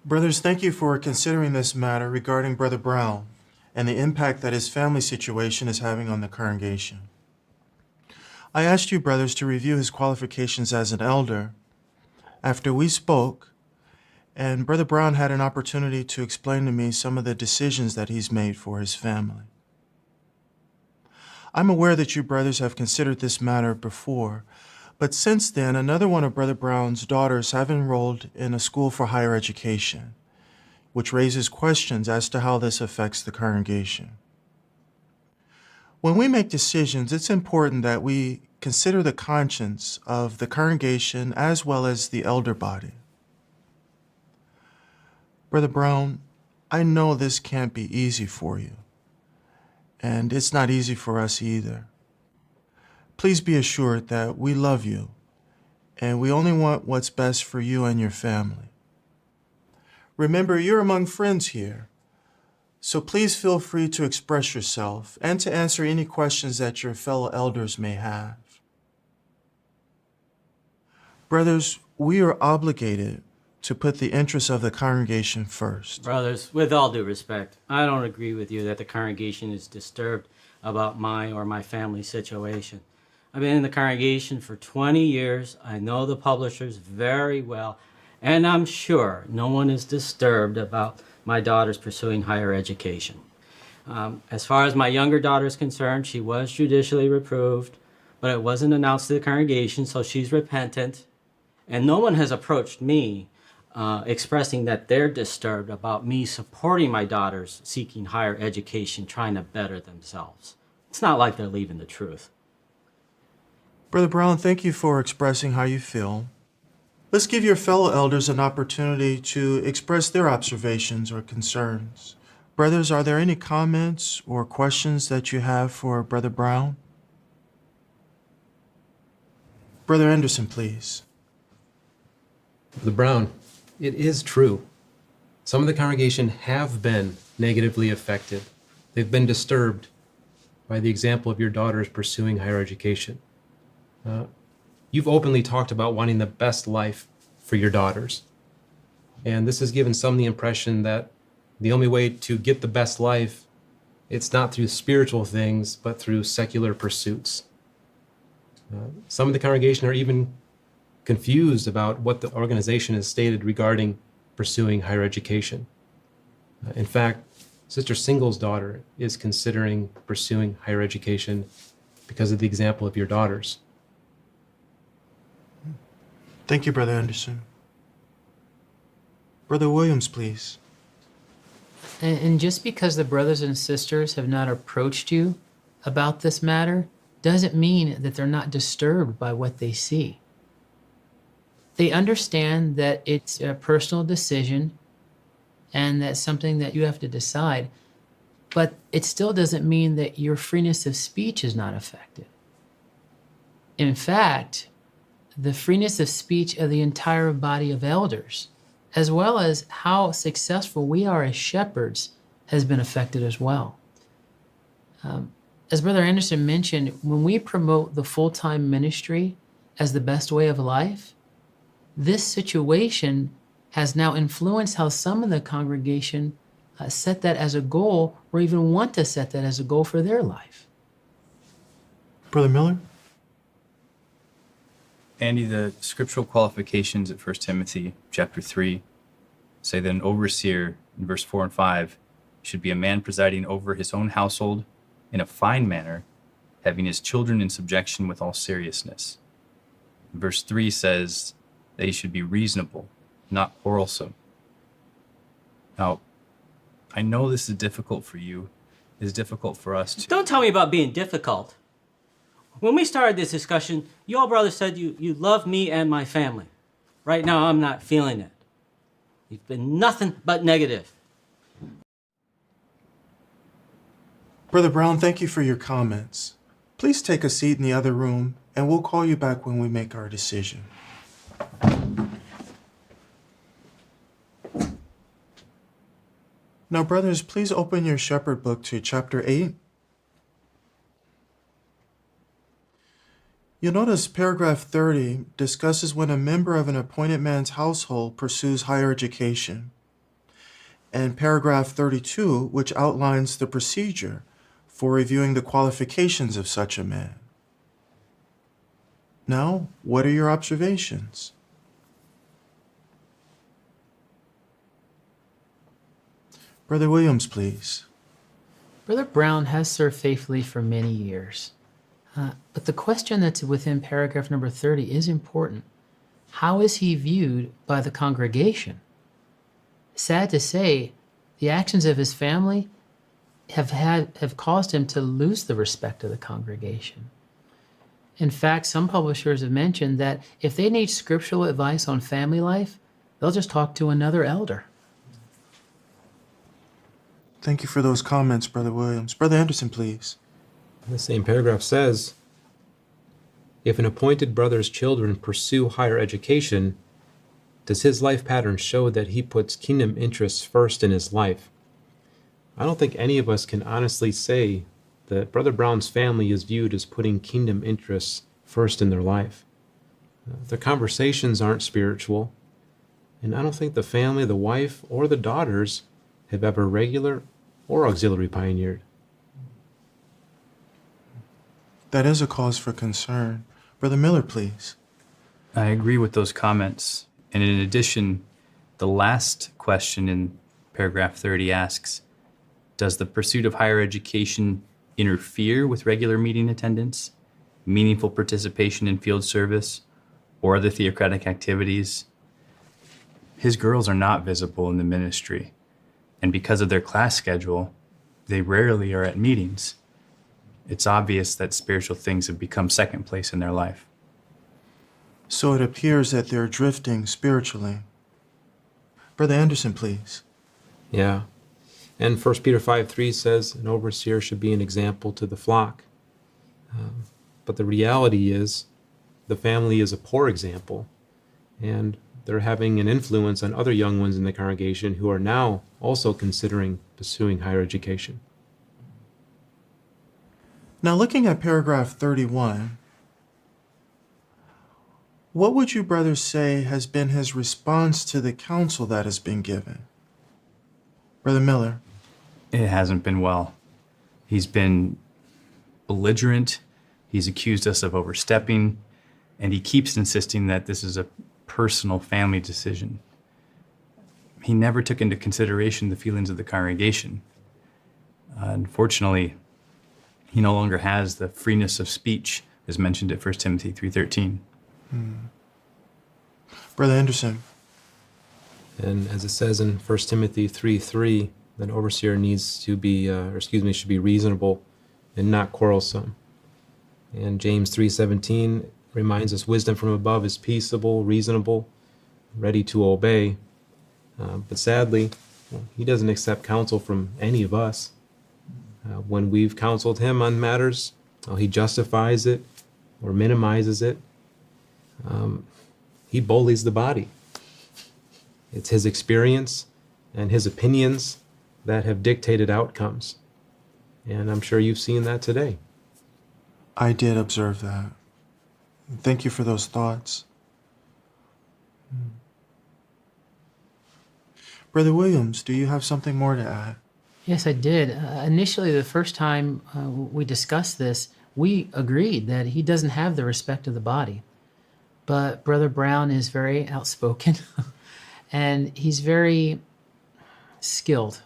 Brothers, thank you for considering this matter regarding Brother Brown and the impact that his family situation is having on the congregation. I asked you, brothers, to review his qualifications as an elder. After we spoke, and Brother Brown had an opportunity to explain to me some of the decisions that he's made for his family. I'm aware that you brothers have considered this matter before, but since then, another one of Brother Brown's daughters have enrolled in a school for higher education, which raises questions as to how this affects the congregation. When we make decisions, it's important that we consider the conscience of the congregation as well as the elder body. Brother Brown, I know this can't be easy for you, and it's not easy for us either. Please be assured that we love you, and we only want what's best for you and your family. Remember, you're among friends here, so please feel free to express yourself and to answer any questions that your fellow elders may have. Brothers, we are obligated to put the interests of the congregation first. Brothers, with all due respect, I don't agree with you that the congregation is disturbed about my or my family's situation. I've been in the congregation for 20 years. I know the publishers very well, and I'm sure no one is disturbed about my daughter's pursuing higher education. As far as my younger daughter is concerned, she was judicially reproved, but it wasn't announced to the congregation, so she's repentant. And no one has approached me expressing that they're disturbed about me supporting my daughters seeking higher education, trying to better themselves. It's not like they're leaving the truth. Brother Brown, thank you for expressing how you feel. Let's give your fellow elders an opportunity to express their observations or concerns. Brothers, are there any comments or questions that you have for Brother Brown? Brother Anderson, please. Brother Brown, it is true. Some of the congregation have been negatively affected. They've been disturbed by the example of your daughters pursuing higher education. You've openly talked about wanting the best life for your daughters. And this has given some the impression that the only way to get the best life, it's not through spiritual things, but through secular pursuits. Some of the congregation are even confused about what the organization has stated regarding pursuing higher education. In fact, Sister Single's daughter is considering pursuing higher education because of the example of your daughters. Thank you, Brother Anderson. Brother Williams, please. And just because the brothers and sisters have not approached you about this matter doesn't mean that they're not disturbed by what they see. They understand that it's a personal decision and that's something that you have to decide, but it still doesn't mean that your freeness of speech is not affected. In fact, the freeness of speech of the entire body of elders, as well as how successful we are as shepherds, has been affected as well. As Brother Anderson mentioned, when we promote the full-time ministry as the best way of life, this situation has now influenced how some of the congregation set that as a goal or even want to set that as a goal for their life. Brother Miller? Andy, the scriptural qualifications at 1 Timothy chapter 3 say that an overseer, in verse 4 and 5, should be a man presiding over his own household in a fine manner, having his children in subjection with all seriousness. Verse 3 says that he should be reasonable, not quarrelsome. Now, I know this is difficult for you. It's difficult for us too. Don't tell me about being difficult. When we started this discussion, you all brothers said you love me and my family. Right now, I'm not feeling it. You've been nothing but negative. Brother Brown, thank you for your comments. Please take a seat in the other room, and we'll call you back when we make our decision. Now, brothers, please open your shepherd book to chapter 8. You'll notice paragraph 30 discusses when a member of an appointed man's household pursues higher education. and paragraph 32, which outlines the procedure for reviewing the qualifications of such a man. Now, what are your observations? Brother Williams, please. Brother Brown has served faithfully for many years. But the question that's within paragraph number 30 is important. How is he viewed by the congregation? Sad to say, the actions of his family have caused him to lose the respect of the congregation. In fact, some publishers have mentioned that if they need scriptural advice on family life, they'll just talk to another elder. Thank you for those comments, Brother Williams. Brother Anderson, please. The same paragraph says, if an appointed brother's children pursue higher education, does his life pattern show that he puts kingdom interests first in his life? I don't think any of us can honestly say that Brother Brown's family is viewed as putting kingdom interests first in their life. Their conversations aren't spiritual, and I don't think the family, the wife, or the daughters have ever regular or auxiliary pioneered. That is a cause for concern. Brother Miller, please. I agree with those comments. And in addition, the last question in paragraph 30 asks, does the pursuit of higher education interfere with regular meeting attendance, meaningful participation in field service, or other theocratic activities? His girls are not visible in the ministry, and because of their class schedule, they rarely are at meetings. It's obvious that spiritual things have become second place in their life. So it appears that they're drifting spiritually. Brother Anderson, please. Yeah. And 1 Peter 5:3 says an overseer should be an example to the flock. But the reality is the family is a poor example, and they're having an influence on other young ones in the congregation who are now also considering pursuing higher education. Now, looking at paragraph 31, what would you brothers say has been his response to the counsel that has been given? Brother Miller. It hasn't been well. He's been belligerent. He's accused us of overstepping, and he keeps insisting that this is a personal family decision. He never took into consideration the feelings of the congregation. Unfortunately, he no longer has the freeness of speech as mentioned at 1 Timothy 3:13. Brother Anderson. And as it says in 1 Timothy 3:3, an overseer needs to be, should be reasonable and not quarrelsome. And James 3:17 reminds us wisdom from above is peaceable, reasonable, ready to obey. But sadly, he doesn't accept counsel from any of us. When we've counseled him on matters, he justifies it or minimizes it. He bullies the body. It's his experience and his opinions that have dictated outcomes. And I'm sure you've seen that today. I did observe that. Thank you for those thoughts. Brother Williams, do you have something more to add? Yes, I did. Initially, the first time we discussed this, we agreed that he doesn't have the respect of the body. But Brother Brown is very outspoken, and he's very skilled.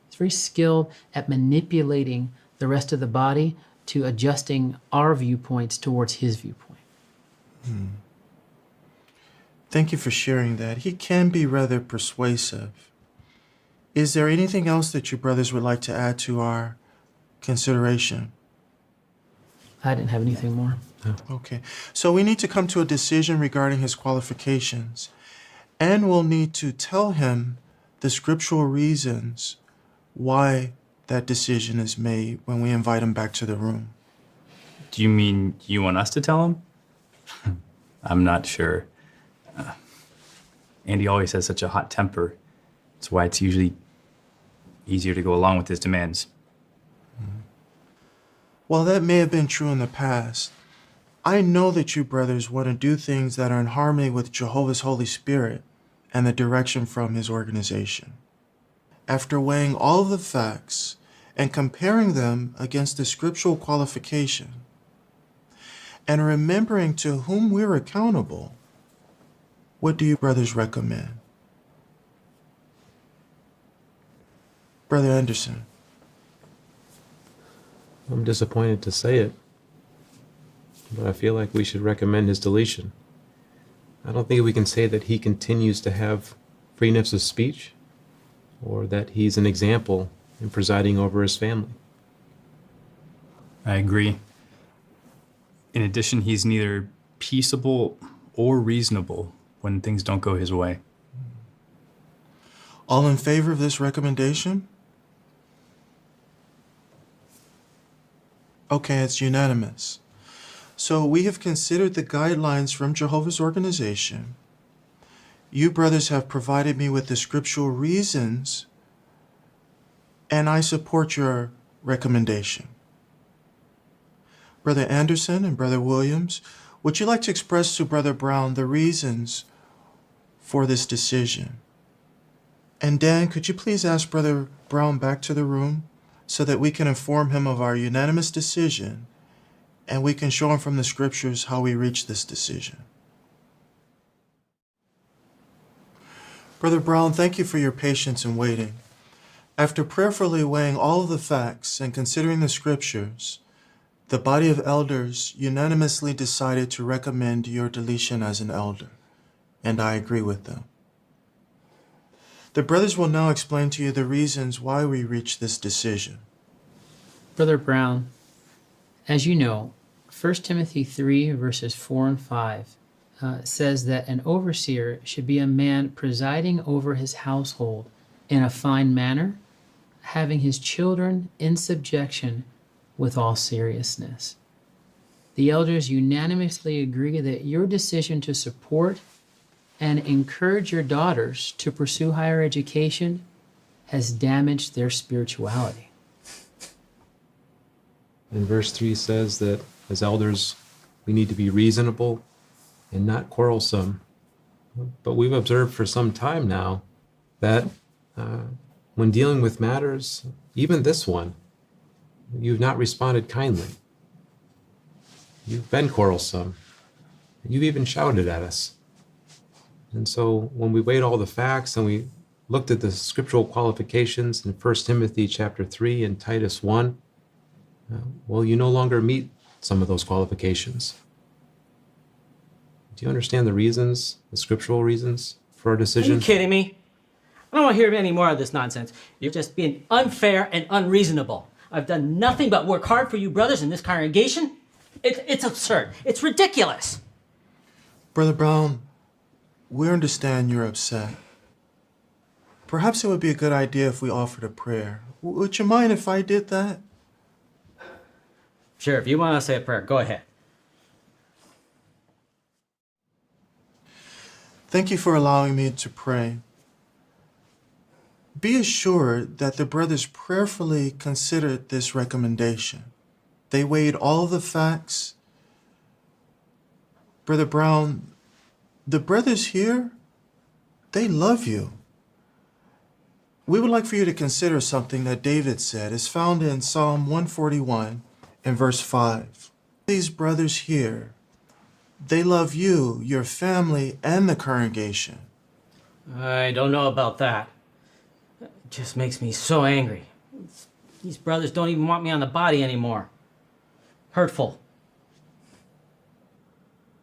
He's very skilled at manipulating the rest of the body to adjusting our viewpoints towards his viewpoint. Thank you for sharing that. He can be rather persuasive. Is there anything else that you brothers would like to add to our consideration? I didn't have anything more. Okay. So we need to come to a decision regarding his qualifications, and we'll need to tell him the scriptural reasons why that decision is made when we invite him back to the room. Do you mean you want us to tell him? I'm not sure. Andy always has such a hot temper. That's why it's usually easier to go along with his demands. While that may have been true in the past, I know that you brothers want to do things that are in harmony with Jehovah's Holy Spirit and the direction from his organization. after weighing all the facts and comparing them against the scriptural qualification, and remembering to whom we're accountable, what do you brothers recommend? Brother Anderson. I'm disappointed to say it, but I feel like we should recommend his deletion. I don't think we can say that he continues to have freeness of speech or that he's an example in presiding over his family. I agree. In addition, he's neither peaceable or reasonable when things don't go his way. All in favor of this recommendation? Okay, it's unanimous. So we have considered the guidelines from Jehovah's organization. You brothers have provided me with the scriptural reasons, and I support your recommendation. Brother Anderson and Brother Williams, would you like to express to Brother Brown the reasons for this decision? And Dan, could you please ask Brother Brown back to the room so that we can inform him of our unanimous decision and we can show him from the scriptures how we reached this decision? Brother Brown, thank you for your patience in waiting. After prayerfully weighing all of the facts and considering the scriptures, the body of elders unanimously decided to recommend your deletion as an elder, and I agree with them. The brothers will now explain to you the reasons why we reached this decision. Brother Brown, as you know, 1 Timothy 3 verses 4 and 5 says that an overseer should be a man presiding over his household in a fine manner, having his children in subjection with all seriousness. The elders unanimously agree that your decision to support and encourage your daughters to pursue higher education has damaged their spirituality. And verse 3 says that as elders, we need to be reasonable and not quarrelsome. But we've observed for some time now that when dealing with matters, even this one, you've not responded kindly. You've been quarrelsome. You've even shouted at us. And so when we weighed all the facts and we looked at the scriptural qualifications in 1 Timothy chapter 3 and Titus 1, well, you no longer meet some of those qualifications. Do you understand the reasons, the scriptural reasons for our Are decision? you kidding me? I don't want to hear any more of this nonsense. You're just being unfair and unreasonable. I've done nothing but work hard for you brothers in this congregation. It's absurd. It's ridiculous. Brother Brown, we understand you're upset. Perhaps it would be a good idea if we offered a prayer. Would you mind if I did that? Sure, if you want to say a prayer, go ahead. Thank you for allowing me to pray. Be assured that the brothers prayerfully considered this recommendation. They weighed all the facts. Brother Brown, the brothers here, they love you. We would like for you to consider something that David said. It's found in Psalm 141 and verse 5. These brothers here, they love you, your family, and the congregation. I don't know about that. It just makes me so angry. These brothers don't even want me on the body anymore. Hurtful.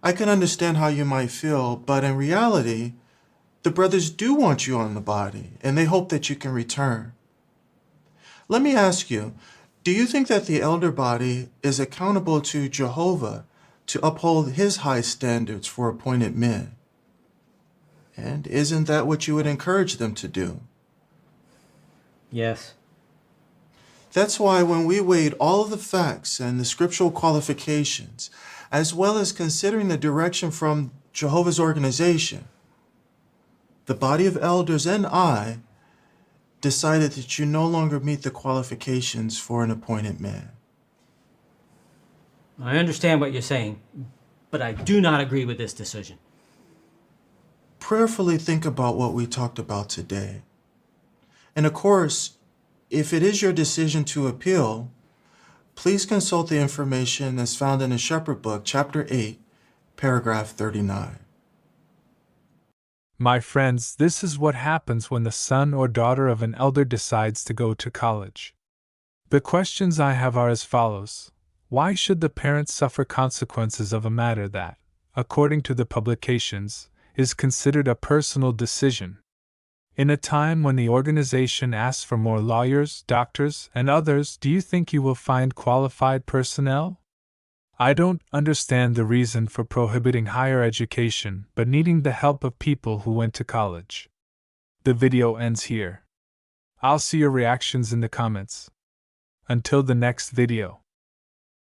I can understand how you might feel, but in reality, the brothers do want you on the body, and they hope that you can return. Let me ask you, do you think that the elder body is accountable to Jehovah to uphold his high standards for appointed men? And isn't that what you would encourage them to do? Yes. That's why when we weighed all of the facts and the scriptural qualifications, as well as considering the direction from Jehovah's organization, the body of elders and I decided that you no longer meet the qualifications for an appointed man. I understand what you're saying, but I do not agree with this decision. Prayerfully think about what we talked about today. And of course, if it is your decision to appeal, please consult the information as found in the Shepherd Book, chapter 8, paragraph 39. My friends, this is what happens when the son or daughter of an elder decides to go to college. The questions I have are as follows. Why should the parents suffer consequences of a matter that, according to the publications, is considered a personal decision? In a time when the organization asks for more lawyers, doctors, and others, do you think you will find qualified personnel? I don't understand the reason for prohibiting higher education but needing the help of people who went to college. The video ends here. I'll see your reactions in the comments. Until the next video.